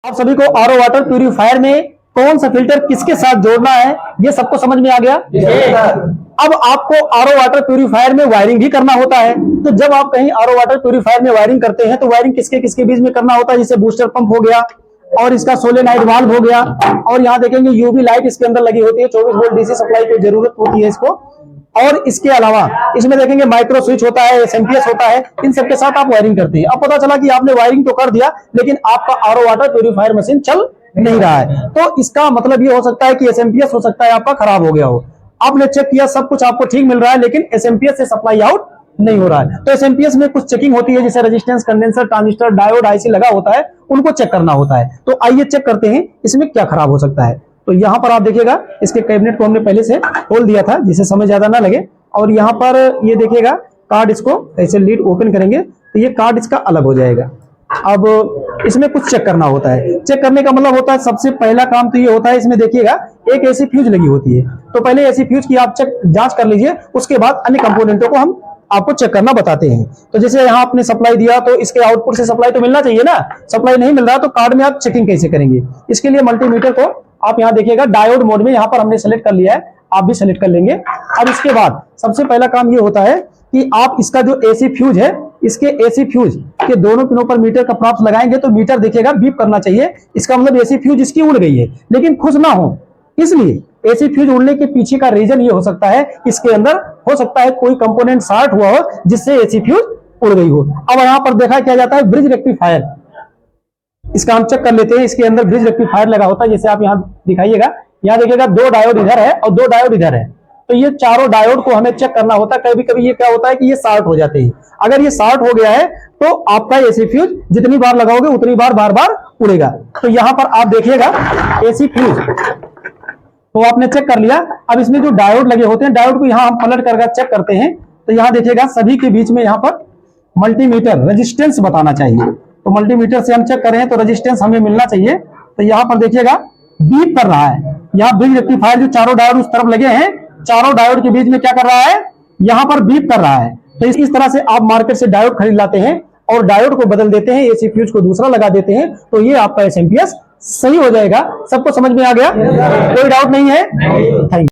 आप सभी को आरओ वाटर प्यूरिफायर में कौन सा फिल्टर किसके साथ जोड़ना है ये सबको समझ में आ गया। अब आपको आरओ वाटर प्यूरिफायर में वायरिंग भी करना होता है। तो जब आप कहीं आरओ वाटर प्यूरिफायर में वायरिंग करते हैं तो वायरिंग किसके किसके बीच में करना होता है, जैसे बूस्टर पंप हो गया और इसका सोलेनॉइड वाल्व हो गया, और यहाँ देखेंगे यूवी लाइट इसके अंदर लगी होती है, 24 वोल्ट डीसी सप्लाई की जरूरत होती है इसको। और इसके अलावा इसमें देखेंगे माइक्रो स्विच होता है, एसएमपीएस होता है, इन सबके साथ आप वायरिंग करते हैं। अब पता चला कि आपने वायरिंग तो कर दिया लेकिन आपका आरओ वाटर प्यूरिफायर मशीन चल नहीं रहा है, तो इसका मतलब ये हो सकता है कि एसएमपीएस हो सकता है आपका खराब हो गया हो। आपने चेक किया, सब कुछ आपको ठीक मिल रहा है, लेकिन एसएमपीएस से सप्लाई आउट नहीं हो रहा है। तो एसएमपीएस में कुछ चेकिंग होती है, जैसे resistance, condenser, transistor, diode, IC लगा होता है, उनको चेक करना होता है। तो आइए चेक करते हैं इसमें क्या खराब हो सकता है। तो यहां पर आप देखिएगा, इसके कैबिनेट को हमने पहले से खोल दिया था जिससे समय ज्यादा ना लगे। और यहां पर ये देखिएगा कार्ड, इसको ऐसे लीड ओपन करेंगे तो ये कार्ड इसका अलग हो जाएगा। अब इसमें कुछ चेक करना होता है। चेक करने का मतलब होता है, सबसे पहला काम तो ये होता है, इसमें देखिएगा एक ऐसी फ्यूज लगी होती है, तो पहले ऐसी फ्यूज की आप जांच कर लीजिए, उसके बाद अन्य कंपोनेंटों को हम आपको चेक करना बताते हैं। तो जैसे यहाँ आपने सप्लाई दिया तो इसके आउटपुट से सप्लाई तो मिलना चाहिए ना, सप्लाई नहीं मिल रहा तो कार्ड में आप चेकिंग कैसे करेंगे। इसके लिए मल्टीमीटर को आप यहाँ देखिएगा डायोड मोड में यहाँ पर हमने सेलेक्ट कर लिया है, आप भी सेलेक्ट कर लेंगे। अब इसके बाद सबसे पहला काम ये होता है कि आप इसका जो एसी फ्यूज है, इसके एसी फ्यूज के दोनों पिनों पर मीटर का प्रॉप्स लगाएंगे तो मीटर देखिएगा बीप करना चाहिए। इसका मतलब एसी फ्यूज इसकी उड़ गई है, लेकिन खुश ना हो, इसलिए एसी फ्यूज उड़ने के पीछे का रीजन ये हो सकता है, इसके अंदर हो सकता है कोई कंपोनेंट शॉर्ट हुआ हो जिससे एसी फ्यूज उड़ गई हो। अब यहाँ पर देखा क्या जाता है ब्रिज रेक्टिफायर, इसका हम चेक कर लेते हैं। इसके अंदर ब्रिज रेक्टिफायर लगा होता है, जैसे आप यहाँ दिखाइएगा, यहाँ देखिएगा 2 डायोड इधर है और 2 डायोड इधर है, तो ये चारों डायोड को हमें चेक करना होता है। कभी कभी ये क्या होता है कि ये शॉर्ट हो जाते हैं। अगर ये शॉर्ट हो गया है तो आपका एसी फ्यूज जितनी बार लगाओगे उतनी बार बार उड़ेगा। तो यहाँ पर आप देखिएगा एसी फ्यूज तो आपने चेक कर लिया। अब इसमें जो डायोड लगे होते हैं, डायोड को यहाँ हम पलट कर चेक करते हैं, तो यहाँ देखिएगा सभी के बीच में यहाँ पर मल्टीमीटर रेजिस्टेंस बताना चाहिए। तो मल्टीमीटर से हम चेक करें तो रेजिस्टेंस हमें मिलना चाहिए। तो यहाँ पर देखिएगा बीप कर रहा है, यहाँ ब्रिज रेक्टिफायर जो चारों डायोड उस तरफ लगे हैं, चारों डायोड के बीच में क्या कर रहा है, यहाँ पर बीप कर रहा है। तो इस तरह से आप मार्केट से डायोड खरीद लाते हैं और डायोड को बदल देते हैं, एसी फ्यूज को दूसरा लगा देते हैं, तो ये आपका एसएमपीएस सही हो जाएगा। सबको समझ में आ गया, कोई डाउट नहीं है। Thank you.